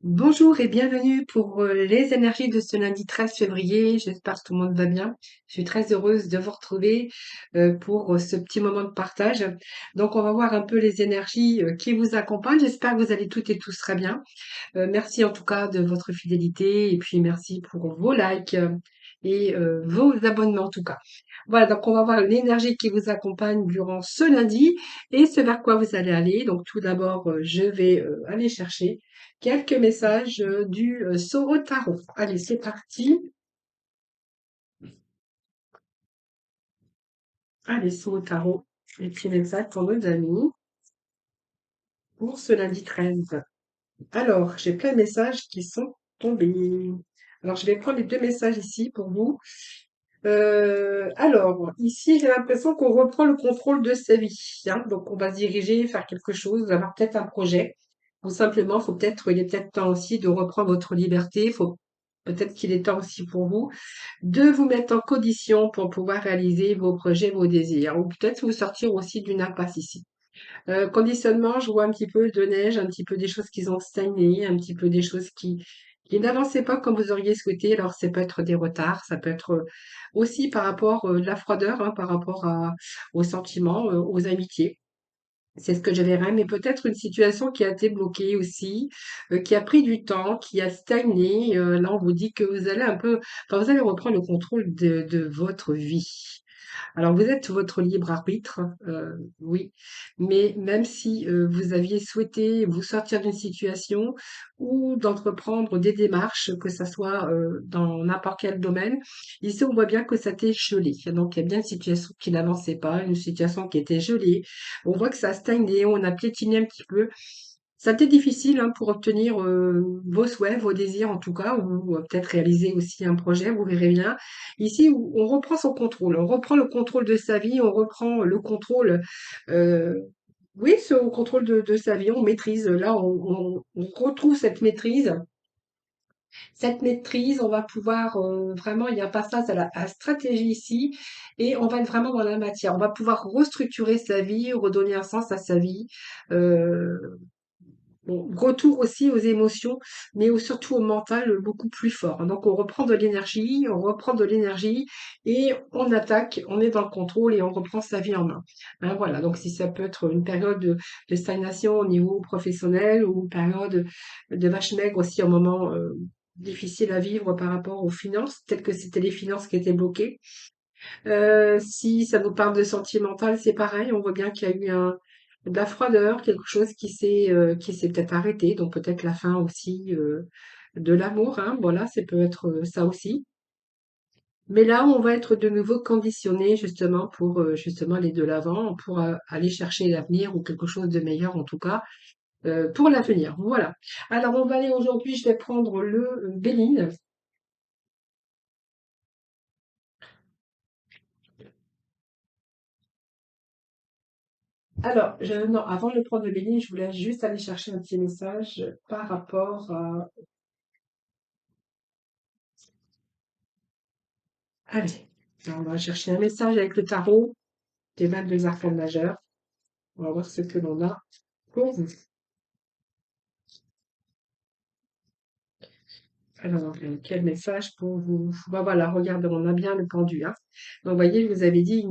Bonjour et bienvenue pour les énergies de ce lundi 13 février. J'espère que tout le monde va bien. Je suis très heureuse de vous retrouver pour ce petit moment de partage. Donc, on va voir un peu les énergies qui vous accompagnent. J'espère que vous allez toutes et tous très bien. Merci en tout cas de votre fidélité et puis merci pour vos likes et vos abonnements en tout cas. Voilà, donc on va voir l'énergie qui vous accompagne durant ce lundi et ce vers quoi vous allez aller. Donc tout d'abord, je vais aller chercher quelques messages du Soro Tarot. Allez, c'est parti. Allez, Soro Tarot. Les petits messages pour nos amis pour ce lundi 13. Alors, j'ai plein de messages qui sont tombés. Alors, je vais prendre les deux messages ici pour vous. Alors, ici, j'ai l'impression qu'on reprend le contrôle de sa vie, hein. Donc, on va se diriger, faire quelque chose, avoir peut-être un projet. Ou simplement, il est peut-être temps aussi de reprendre votre liberté. Peut-être qu'il est temps aussi pour vous de vous mettre en condition pour pouvoir réaliser vos projets, vos désirs. Ou peut-être vous sortir aussi d'une impasse ici. Conditionnement, je vois un petit peu de neige, un petit peu des choses qui ont stagné, un petit peu des choses qui n'avançaient pas comme vous auriez souhaité. Alors, ça peut être des retards, ça peut être aussi par rapport de la froideur, hein, par rapport aux sentiments, aux amitiés. C'est ce que je verrais, mais peut-être une situation qui a été bloquée aussi, qui a pris du temps, qui a stagné. Là, on vous dit que vous allez un peu, enfin, vous allez reprendre le contrôle de votre vie. Alors, vous êtes votre libre arbitre, oui, mais même si vous aviez souhaité vous sortir d'une situation ou d'entreprendre des démarches, que ça soit dans n'importe quel domaine, ici on voit bien que ça t'est gelé. Donc, il y a bien une situation qui n'avançait pas, une situation qui était gelée. On voit que ça a stagné, on a piétiné un petit peu. Ça a été difficile hein, pour obtenir vos souhaits, vos désirs en tout cas, ou peut-être réaliser aussi un projet, vous verrez bien. Ici, on reprend son contrôle, on reprend le contrôle de sa vie, on reprend le contrôle, euh, oui, ce contrôle de sa vie, on maîtrise. Là, on retrouve cette maîtrise. Cette maîtrise, on va pouvoir vraiment, il y a un passage à la stratégie ici, et on va être vraiment dans la matière. On va pouvoir restructurer sa vie, redonner un sens à sa vie. Euh, Bon, retour aussi aux émotions, mais surtout au mental beaucoup plus fort. Donc on reprend de l'énergie et on attaque, on est dans le contrôle et on reprend sa vie en main. Hein, voilà, donc si ça peut être une période de stagnation au niveau professionnel ou une période de vache maigre aussi, un moment difficile à vivre par rapport aux finances, peut-être que c'était les finances qui étaient bloquées. Si ça nous parle de sentimental, c'est pareil, on voit bien qu'il y a eu de la froideur, quelque chose qui s'est peut-être arrêté, donc peut-être la fin aussi de l'amour, hein, voilà, ça peut être ça aussi. Mais là, on va être de nouveau conditionné justement pour justement aller de l'avant, pour aller chercher l'avenir ou quelque chose de meilleur en tout cas pour l'avenir. Voilà. Alors on va aller aujourd'hui, je vais prendre le Béline. Alors, non, avant de le prendre le Béline, je voulais juste aller chercher un petit message par rapport à... Allez, on va chercher un message avec le tarot des 22 arcanes majeures. On va voir ce que l'on a pour vous. Alors, quel message pour vous? Bah voilà, regardez, on a bien le pendu, hein. Donc, vous voyez, je vous avais dit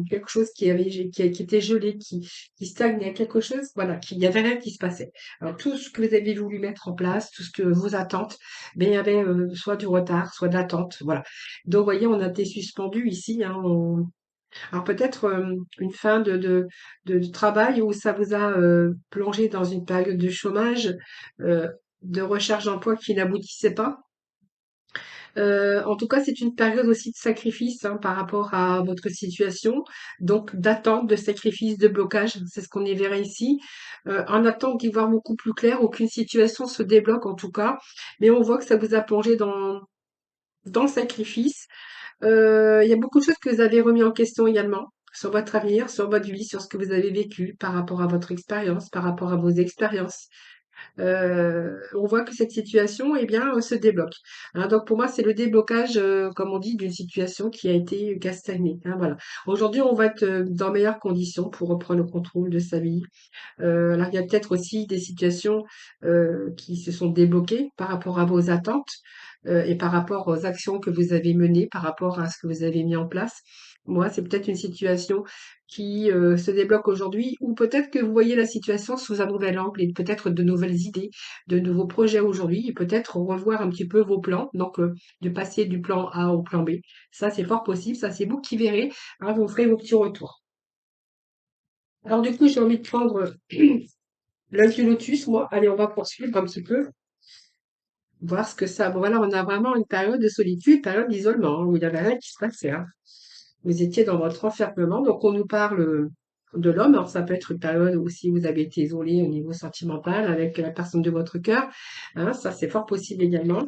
quelque chose qui était gelé, qui stagnait, quelque chose, voilà, qu'il y avait rien qui se passait. Alors, tout ce que vous avez voulu mettre en place, tout ce que vos attentes, ben, il y avait soit du retard, soit d'attente, voilà. Donc, vous voyez, on a été suspendu ici, hein. Alors, peut-être une fin de travail où ça vous a plongé dans une période de chômage, euh, de recherche d'emploi qui n'aboutissait pas. En tout cas, c'est une période aussi de sacrifice hein, par rapport à votre situation, donc d'attente, de sacrifice, de blocage, c'est ce qu'on y verra ici. En attente d'y voir beaucoup plus clair, aucune situation se débloque en tout cas, mais on voit que ça vous a plongé dans le sacrifice. Il y a beaucoup de choses que vous avez remis en question également, sur votre avenir, sur votre vie, sur ce que vous avez vécu par rapport à votre expérience, par rapport à vos expériences. on voit que cette situation, eh bien, se débloque. Hein, donc pour moi, c'est le déblocage, comme on dit, d'une situation qui a été castagnée. Hein, voilà. Aujourd'hui, on va être dans meilleures conditions pour reprendre le contrôle de sa vie. Alors, il y a peut-être aussi des situations qui se sont débloquées par rapport à vos attentes et par rapport aux actions que vous avez menées, par rapport à ce que vous avez mis en place. Moi, c'est peut-être une situation qui se débloque aujourd'hui, ou peut-être que vous voyez la situation sous un nouvel angle et peut-être de nouvelles idées, de nouveaux projets aujourd'hui, et peut-être revoir un petit peu vos plans, donc de passer du plan A au plan B. Ça, c'est fort possible, ça, c'est vous qui verrez, hein, vous ferez vos petits retours. Alors du coup, j'ai envie de prendre l'œil du lotus, moi. Allez, on va poursuivre un petit peu, voir ce que ça. Bon, voilà, on a vraiment une période de solitude, période d'isolement, hein, où il y avait rien qui se passait. Hein. Vous étiez dans votre enfermement, donc on nous parle de l'homme. Alors ça peut être une période où si vous avez été isolé au niveau sentimental avec la personne de votre cœur, hein, ça c'est fort possible également.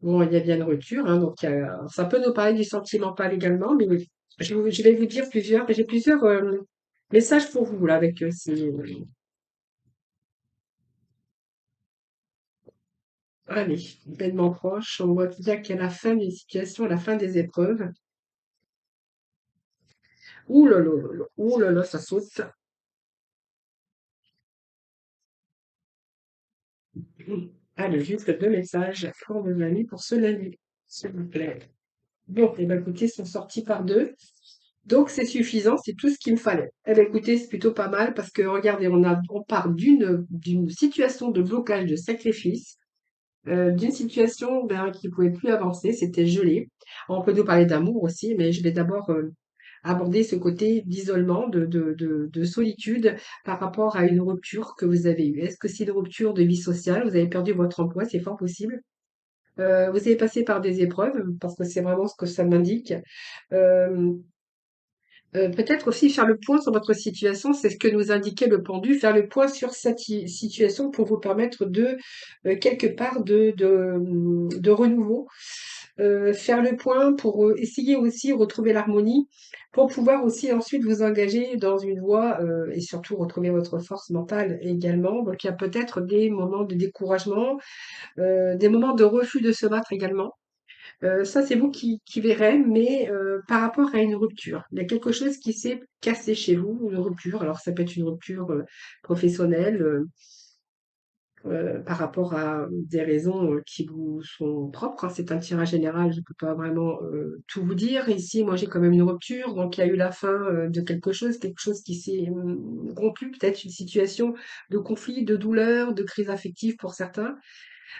Bon, il y a bien une rupture, hein, donc ça peut nous parler du sentimental également, mais je vais vous dire plusieurs, j'ai plusieurs messages pour vous là avec ces. Allez, événement proche, on voit bien qu'à la fin d'une situation, à la fin des épreuves. Ouh là là, ça saute. Allez, juste deux messages pour mes amis pour ce lundi, s'il vous plaît. Bon, et ben écoutez, ils sont sortis par deux. Donc c'est suffisant, c'est tout ce qu'il me fallait. Eh ben écoutez, c'est plutôt pas mal parce que regardez, on part d'une situation de blocage, de sacrifice, d'une situation ben, qui pouvait plus avancer, c'était gelé. On peut nous parler d'amour aussi, mais je vais d'abord aborder ce côté d'isolement, de solitude par rapport à une rupture que vous avez eue. Est-ce que c'est une rupture de vie sociale? Vous avez perdu votre emploi, c'est fort possible. Vous avez passé par des épreuves, parce que c'est vraiment ce que ça m'indique. Euh, Peut-être aussi faire le point sur votre situation, c'est ce que nous indiquait le pendu, faire le point sur cette situation pour vous permettre de, quelque part, de renouveau. Faire le point pour essayer aussi retrouver l'harmonie, pour pouvoir aussi ensuite vous engager dans une voie et surtout retrouver votre force mentale également. Donc il y a peut-être des moments de découragement, des moments de refus de se battre également. Ça, c'est vous qui verrez, mais par rapport à une rupture, il y a quelque chose qui s'est cassé chez vous, une rupture. Alors, ça peut être une rupture professionnelle par rapport à des raisons qui vous sont propres. Hein. C'est un tirage général, je ne peux pas vraiment tout vous dire. Ici, moi, j'ai quand même une rupture, donc il y a eu la fin de quelque chose qui s'est rompu, peut-être une situation de conflit, de douleur, de crise affective pour certains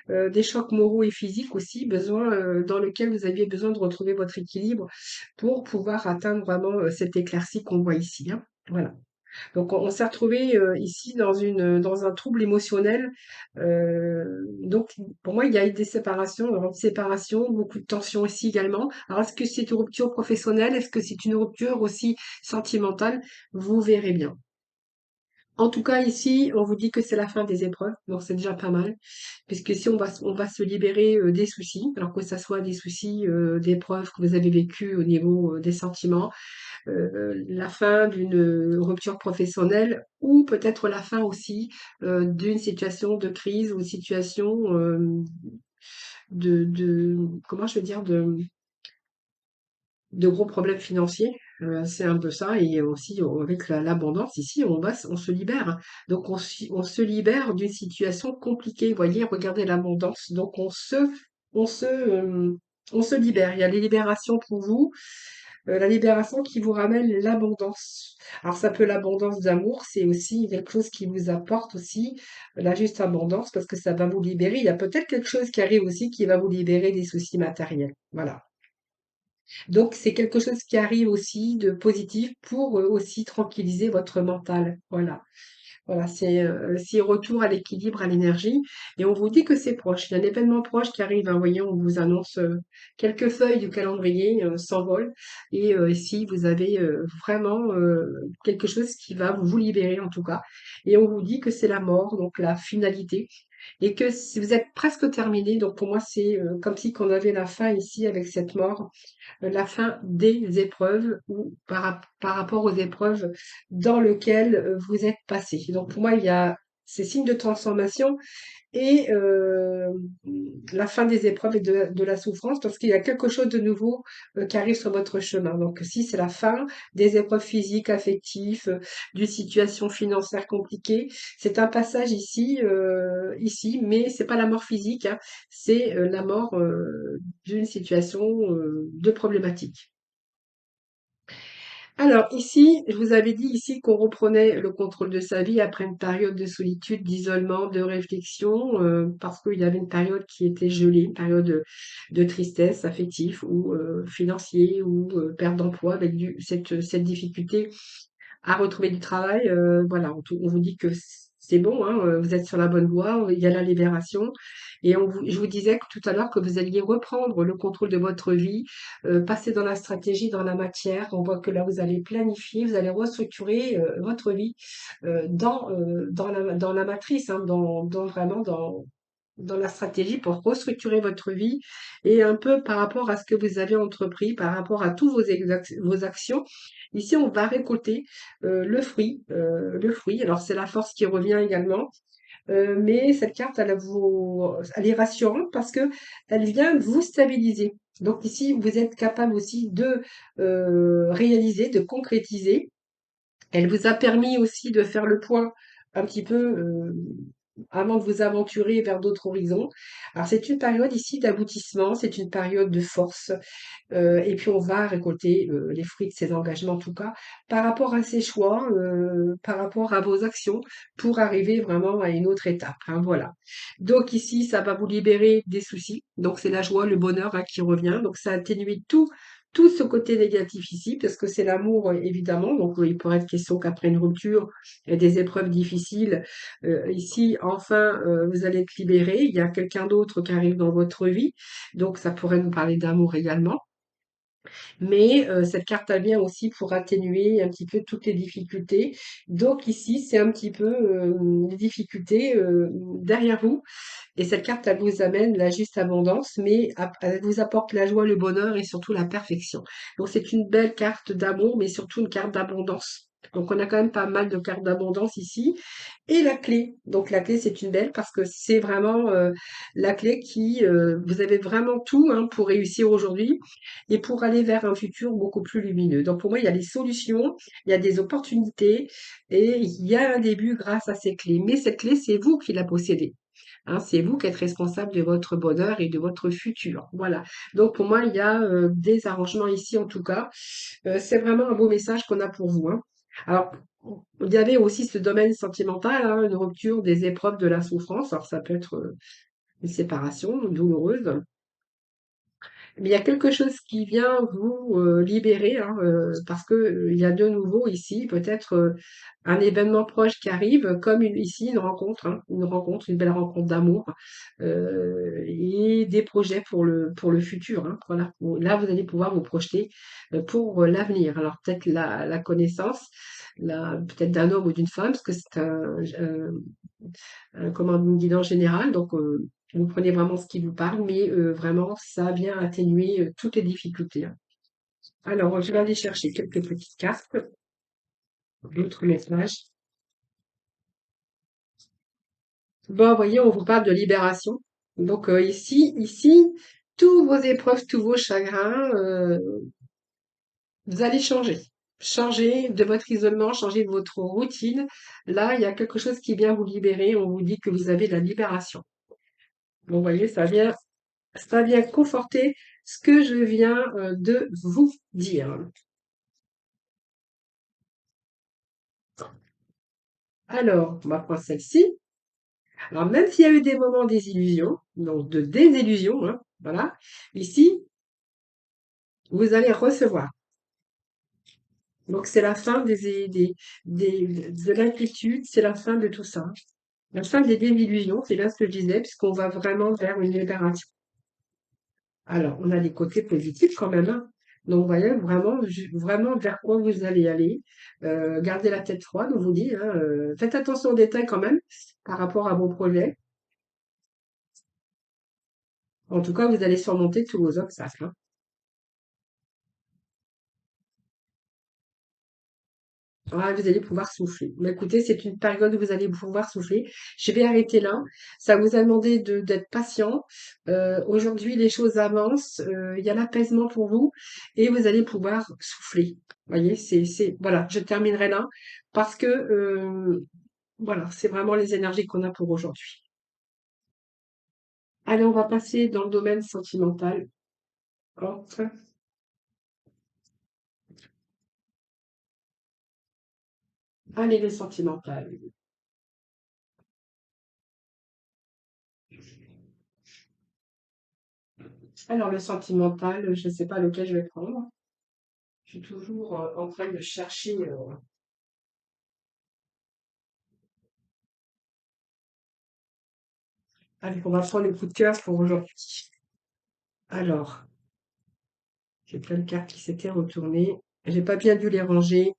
des chocs moraux et physiques aussi, dans lequel vous aviez besoin de retrouver votre équilibre pour pouvoir atteindre vraiment cette éclaircie qu'on voit ici. Hein. Voilà. Donc on s'est retrouvé ici dans un trouble émotionnel. Donc pour moi, il y a eu des séparations, beaucoup de tensions ici également. Alors est-ce que c'est une rupture professionnelle? Est-ce que c'est une rupture aussi sentimentale? Vous verrez bien. En tout cas, ici, on vous dit que c'est la fin des épreuves, donc c'est déjà pas mal, puisque si on va se libérer des soucis, alors que ça soit des soucis d'épreuves que vous avez vécues au niveau des sentiments, la fin d'une rupture professionnelle, ou peut-être la fin aussi d'une situation de crise ou une situation comment je veux dire, de gros problèmes financiers. C'est un peu ça. Et aussi, avec l'abondance, ici, on se libère. Hein. Donc, on se libère d'une situation compliquée. Vous voyez, regardez l'abondance. Donc, on se libère. Il y a les libérations pour vous. La libération qui vous ramène l'abondance. Alors, ça peut l'abondance d'amour, c'est aussi quelque chose qui vous apporte aussi la juste abondance parce que ça va vous libérer. Il y a peut-être quelque chose qui arrive aussi qui va vous libérer des soucis matériels. Voilà. Donc, c'est quelque chose qui arrive aussi de positif pour aussi tranquilliser votre mental. Voilà. Voilà, c'est retour à l'équilibre, à l'énergie. Et on vous dit que c'est proche. Il y a un événement proche qui arrive. Hein, voyez, on vous annonce quelques feuilles du calendrier s'envolent. Et ici, vous avez vraiment quelque chose qui va vous libérer en tout cas. Et on vous dit que c'est la mort, donc la finalité. et que si vous êtes presque terminé, donc pour moi c'est comme si qu'on avait la fin ici avec cette mort, la fin des épreuves ou par rapport aux épreuves dans lesquelles vous êtes passé. Donc pour moi il y a ces signes de transformation et la fin des épreuves et de la souffrance parce qu'il y a quelque chose de nouveau qui arrive sur votre chemin. Donc si c'est la fin des épreuves physiques, affectives, d'une situation financière compliquée, c'est un passage ici, mais c'est pas la mort physique, hein, c'est la mort d'une situation de problématique. Alors ici, je vous avais dit ici qu'on reprenait le contrôle de sa vie après une période de solitude, d'isolement, de réflexion, parce qu'il y avait une période qui était gelée, une période de tristesse affective ou financier ou perte d'emploi avec cette difficulté à retrouver du travail. Voilà, on vous dit que c'est bon, hein, vous êtes sur la bonne voie, il y a la libération. Et je vous disais tout à l'heure que vous alliez reprendre le contrôle de votre vie, passer dans la stratégie, dans la matière. On voit que là, vous allez planifier, vous allez restructurer votre vie dans la matrice, hein, vraiment dans la stratégie pour restructurer votre vie et un peu par rapport à ce que vous avez entrepris, par rapport à tous vos actions. Ici, on va récolter le fruit. Le fruit. Alors, c'est la force qui revient également. Mais cette carte, elle est rassurante parce que elle vient vous stabiliser. Donc ici, vous êtes capable aussi de réaliser, de concrétiser. Elle vous a permis aussi de faire le point un petit peu avant de vous aventurer vers d'autres horizons. Alors c'est une période ici d'aboutissement, c'est une période de force, et puis on va récolter les fruits de ces engagements en tout cas, par rapport à ces choix, par rapport à vos actions, pour arriver vraiment à une autre étape, hein, voilà. Donc ici, ça va vous libérer des soucis. Donc c'est la joie, le bonheur hein, qui revient. Donc ça atténue tout ce côté négatif ici, parce que c'est l'amour, évidemment. Donc il pourrait être question qu'après une rupture, et des épreuves difficiles, ici, enfin, vous allez être libéré. Il y a quelqu'un d'autre qui arrive dans votre vie. Donc ça pourrait nous parler d'amour également. Mais cette carte elle vient aussi pour atténuer un petit peu toutes les difficultés. Donc ici, c'est un petit peu les difficultés derrière vous. Et cette carte, elle vous amène la juste abondance, mais elle vous apporte la joie, le bonheur et surtout la perfection. Donc c'est une belle carte d'amour, mais surtout une carte d'abondance. Donc on a quand même pas mal de cartes d'abondance ici. Et la clé. Donc la clé, c'est une belle parce que c'est vraiment la clé vous avez vraiment tout hein, pour réussir aujourd'hui et pour aller vers un futur beaucoup plus lumineux. Donc pour moi, il y a des solutions, il y a des opportunités et il y a un début grâce à ces clés. Mais cette clé, c'est vous qui la possédez. Hein, c'est vous qui êtes responsable de votre bonheur et de votre futur. Voilà. Donc pour moi, il y a des arrangements ici en tout cas. C'est vraiment un beau message qu'on a pour vous. Hein. Alors, il y avait aussi ce domaine sentimental, hein, une rupture, des épreuves, de la souffrance. Alors ça peut être une séparation douloureuse. Mais il y a quelque chose qui vient vous libérer, hein, parce que il y a de nouveau ici peut-être un événement proche qui arrive, comme ici une belle rencontre d'amour et des projets pour le futur. Hein, voilà. Là, vous allez pouvoir vous projeter pour l'avenir. Alors peut-être la connaissance, peut-être d'un homme ou d'une femme, parce que c'est comment on dit en général. Donc, vous prenez vraiment ce qui vous parle, mais vraiment, ça vient atténuer toutes les difficultés. Hein. Alors, je vais aller chercher quelques petites cartes, d'autres messages. Bon, vous voyez, on vous parle de libération. Donc, ici, tous vos épreuves, tous vos chagrins, vous allez changer. Changer de votre isolement, changer de votre routine. Là, il y a quelque chose qui vient vous libérer. On vous dit que vous avez de la libération. Bon, vous voyez, ça vient conforter ce que je viens de vous dire. Alors, on va prendre celle-ci. Alors, même s'il y a eu des moments désillusion, donc de désillusion, hein, voilà, ici, vous allez recevoir. Donc, c'est la fin de l'inquiétude, c'est la fin de tout ça. Hein. La fin des désillusions, c'est là ce que je disais, puisqu'on va vraiment vers une libération. Alors, on a les côtés positifs quand même, hein. Donc, vous voyez, vraiment vers quoi vous allez aller. Gardez la tête froide, on vous dit. Hein, faites attention aux détails quand même par rapport à vos projets. En tout cas, vous allez surmonter tous vos obstacles, hein. Ah, vous allez pouvoir souffler. Mais écoutez, c'est une période où vous allez pouvoir souffler. Je vais arrêter là. Ça vous a demandé d'être patient. Aujourd'hui, les choses avancent. Il y a l'apaisement pour vous et vous allez pouvoir souffler. Vous voyez, voilà, je terminerai là parce que, voilà, c'est vraiment les énergies qu'on a pour aujourd'hui. Allez, on va passer dans le domaine sentimental. Hop. Allez, le sentimental. Alors, le sentimental, je ne sais pas lequel je vais prendre. Je suis toujours en train de chercher. Allez, on va prendre le coup de cœur pour aujourd'hui. Alors, j'ai plein de cartes qui s'étaient retournées. J'ai pas bien dû les ranger.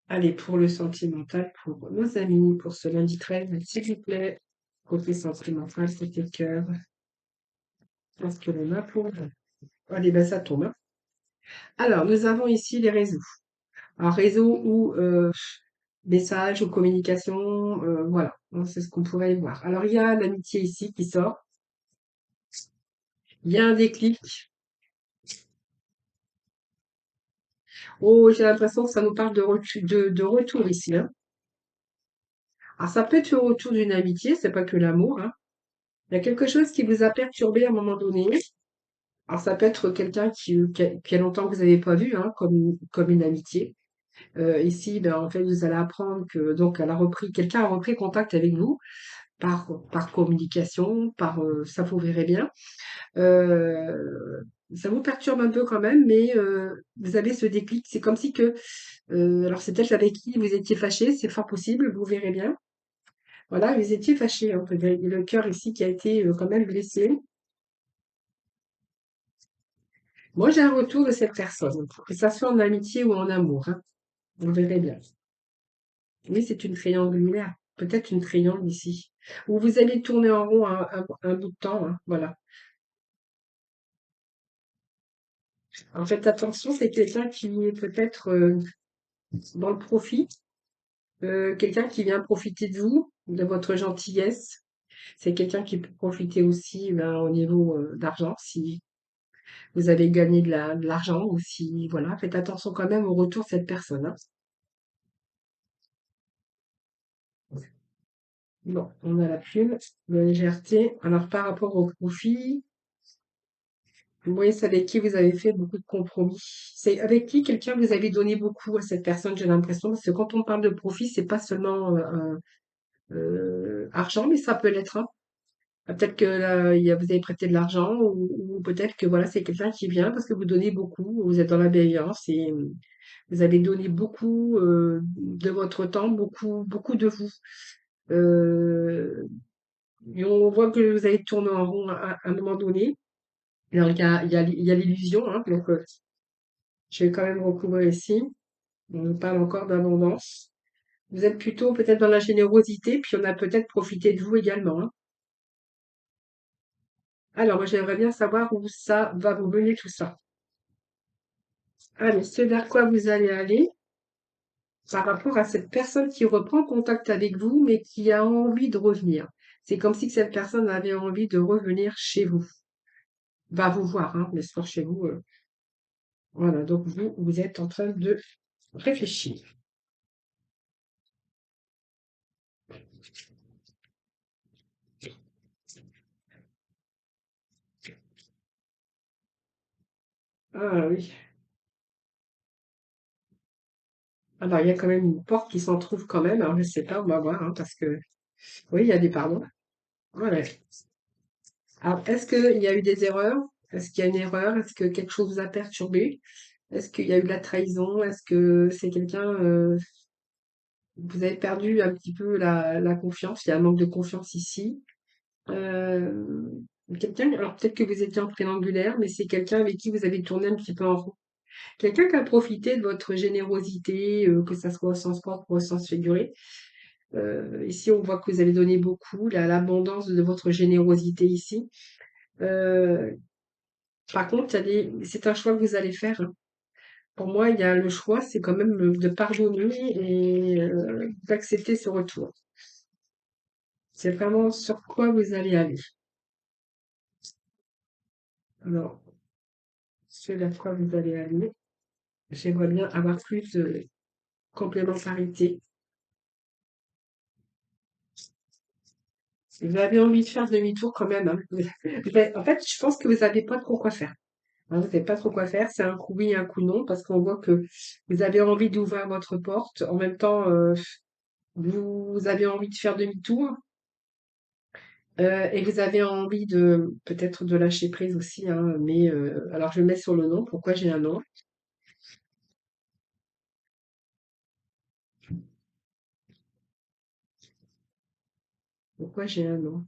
Allez, pour le sentimental, pour nos amis, pour ce lundi 13, s'il vous plaît. Côté sentimental, côté cœur. Qu'est-ce que l'on a pour... Allez, ben ça tombe, hein. Alors, nous avons ici les réseaux. Un réseau ou message ou communication, voilà. Donc, c'est ce qu'on pourrait y voir. Alors, il y a l'amitié ici qui sort. Il y a un déclic. Oh, j'ai l'impression que ça nous parle de retour ici, hein. Alors, ça peut être le retour d'une amitié, c'est pas que l'amour, hein. Il y a quelque chose qui vous a perturbé à un moment donné. Alors, ça peut être quelqu'un qui a longtemps que vous n'avez pas vu, hein, comme une amitié. Ici, ben, en fait, vous allez apprendre que donc quelqu'un a repris contact avec vous par communication, ça vous verrez bien. Ça vous perturbe un peu quand même, mais vous avez ce déclic. C'est comme si que, alors c'est peut-être avec qui vous étiez fâché, c'est fort possible, vous verrez bien. Voilà, vous étiez fâché, hein, il y a le cœur ici qui a été quand même blessé. Moi, j'ai un retour de cette personne, que ça soit en amitié ou en amour, hein, vous verrez bien. Oui, c'est une triangulaire, peut-être une triangle ici, où vous allez tourner en rond un bout de temps, hein, voilà. En fait, attention, c'est quelqu'un qui est peut-être dans le profit, quelqu'un qui vient profiter de vous, de votre gentillesse. C'est quelqu'un qui peut profiter aussi ben, au niveau d'argent, si vous avez gagné de l'argent ou si, voilà, faites attention quand même au retour de cette personne, hein. Bon, on a la plume, la légèreté. Alors, par rapport au profit, vous voyez, c'est avec qui vous avez fait beaucoup de compromis. C'est avec qui quelqu'un vous avez donné beaucoup à cette personne, j'ai l'impression, parce que quand on parle de profit, c'est pas seulement argent, mais ça peut l'être, hein. Peut-être que là, vous avez prêté de l'argent ou peut-être que voilà, c'est quelqu'un qui vient parce que vous donnez beaucoup, vous êtes dans la bienveillance et vous avez donné beaucoup de votre temps, beaucoup de vous. Euh, et on voit que vous avez tourné en rond à un moment donné. Alors, il y a l'illusion, hein, donc je vais quand même recouvrir ici. On nous parle encore d'abondance. Vous êtes plutôt peut-être dans la générosité, puis on a peut-être profité de vous également, hein. Alors, moi, j'aimerais bien savoir où ça va vous mener tout ça. Allez, ce vers quoi vous allez aller par rapport à cette personne qui reprend contact avec vous, mais qui a envie de revenir. C'est comme si cette personne avait envie de revenir chez vous. Va vous voir, hein, mais ce chez vous. Voilà, donc vous êtes en train de réfléchir. Ah oui. Alors, il y a quand même une porte qui s'en trouve quand même. Alors, je sais pas, on va voir, hein, parce que oui, il y a des pardons. Voilà. Alors, est-ce qu'il y a eu des erreurs? Est-ce qu'il y a une erreur? Est-ce que quelque chose vous a perturbé? Est-ce qu'il y a eu de la trahison? Est-ce que c'est quelqu'un, vous avez perdu un petit peu la confiance? Il y a un manque de confiance ici. Euh, Quelqu'un, alors peut-être que vous étiez en triangulaire, mais c'est quelqu'un avec qui vous avez tourné un petit peu en rond. Quelqu'un qui a profité de votre générosité, que ça soit au sens propre ou au sens figuré. Ici, on voit que vous avez donné beaucoup, l'abondance de votre générosité ici. Euh, Par contre, c'est un choix que vous allez faire, hein. Pour moi, il y a le choix, c'est quand même de pardonner et d'accepter ce retour. C'est vraiment sur quoi vous allez aller. Alors, ce vers quoi vous allez aller, j'aimerais bien avoir plus de complémentarité. Vous avez envie de faire demi-tour quand même, hein. En fait, je pense que vous n'avez pas trop quoi faire, hein. Vous savez pas trop quoi faire. C'est un coup oui, un coup non, parce qu'on voit que vous avez envie d'ouvrir votre porte. En même temps, vous avez envie de faire demi-tour. Et vous avez envie de peut-être de lâcher prise aussi, hein, mais alors je mets sur le non. Pourquoi j'ai un non? Pourquoi j'ai un non?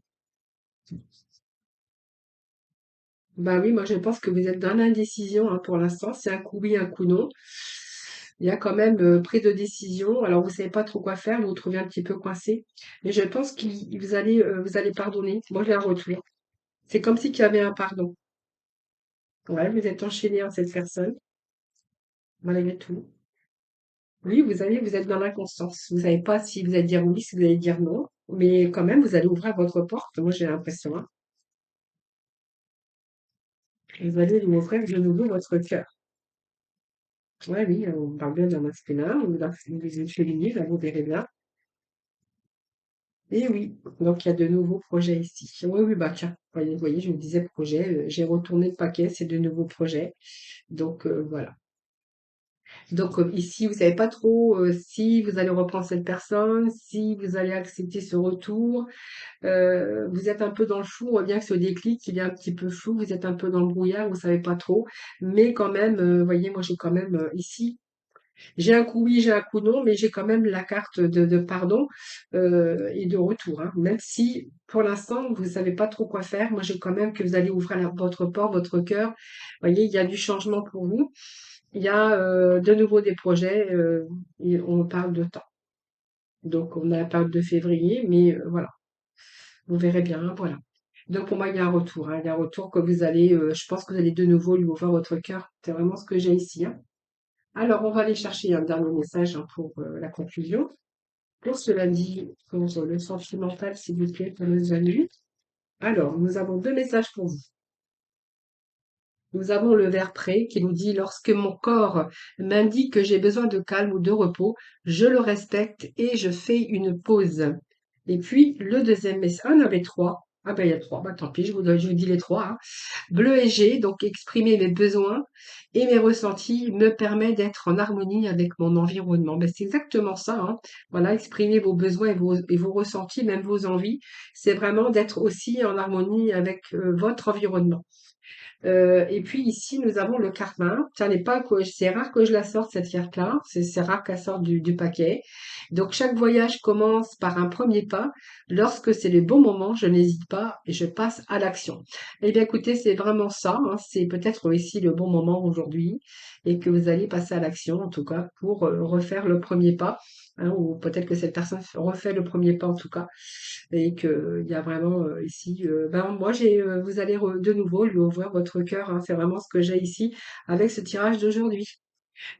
Bah oui, moi je pense que vous êtes dans l'indécision, hein, pour l'instant. C'est un coup oui, un coup non. Il y a quand même pris de décision. Alors vous savez pas trop quoi faire, vous vous trouvez un petit peu coincé. Mais je pense que vous allez pardonner. Moi j'ai un retour. C'est comme si qu'il y avait un pardon. Ouais, vous êtes enchaîné à cette personne, malgré tout. Oui, vous êtes dans l'inconstance. Vous savez pas si vous allez dire oui, si vous allez dire non. Mais quand même, vous allez ouvrir votre porte. Moi j'ai l'impression, hein. Vous allez lui ouvrir de nouveau votre cœur. Ouais, oui, on parle bien d'un masculin ou d'une féminine, là, vous verrez bien. Et oui, donc il y a de nouveaux projets ici. Oui, oui, bah tiens, voyez, je vous disais projet, j'ai retourné le paquet, c'est de nouveaux projets. Donc voilà. Donc ici, vous savez pas trop si vous allez reprendre cette personne, si vous allez accepter ce retour. Vous êtes un peu dans le flou, on voit bien que ce déclic, il est un petit peu flou, vous êtes un peu dans le brouillard, vous savez pas trop. Mais quand même, voyez, moi j'ai quand même ici j'ai un coup oui, j'ai un coup non, mais j'ai quand même la carte de pardon et de retour, hein. Même si pour l'instant, vous ne savez pas trop quoi faire, moi j'ai quand même que vous allez ouvrir votre porte, votre cœur. Vous voyez, il y a du changement pour vous. Il y a de nouveau des projets, et on parle de temps. Donc on a la période de février, mais voilà, vous verrez bien, hein, voilà. Donc pour moi, il y a un retour, hein. Il y a un retour que vous allez, je pense que vous allez de nouveau lui ouvrir votre cœur. C'est vraiment ce que j'ai ici, hein. Alors, on va aller chercher un dernier message, hein, pour la conclusion. Pour ce lundi, pour le sentimental, s'il vous plaît, pour nos amis. Alors, nous avons deux messages pour vous. Nous avons le vers prêt qui nous dit: lorsque mon corps m'indique que j'ai besoin de calme ou de repos, je le respecte et je fais une pause. Et puis, le deuxième message, ah, on avait trois. Ah ben, il y a trois. Bah, tant pis, je vous dis les trois, hein. Bleu et G, donc exprimer mes besoins et mes ressentis me permet d'être en harmonie avec mon environnement. Ben, c'est exactement ça, hein. Voilà, exprimer vos besoins et vos ressentis, même vos envies, c'est vraiment d'être aussi en harmonie avec votre environnement. Et puis ici, nous avons le karma. Ça n'est pas que c'est rare que je la sorte cette carte-là. C'est rare qu'elle sorte du paquet. Donc chaque voyage commence par un premier pas. Lorsque c'est le bon moment, je n'hésite pas et je passe à l'action. Eh bien, écoutez, c'est vraiment ça, hein. C'est peut-être ici le bon moment aujourd'hui et que vous allez passer à l'action, en tout cas, pour refaire le premier pas, hein, ou peut-être que cette personne refait le premier pas en tout cas et qu'il y a vraiment ici, ben moi vous allez de nouveau lui ouvrir votre cœur, hein. C'est vraiment ce que j'ai ici avec ce tirage d'aujourd'hui.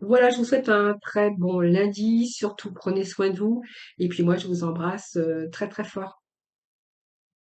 Voilà, je vous souhaite un très bon lundi. Surtout, prenez soin de vous. Et puis moi, je vous embrasse très très fort.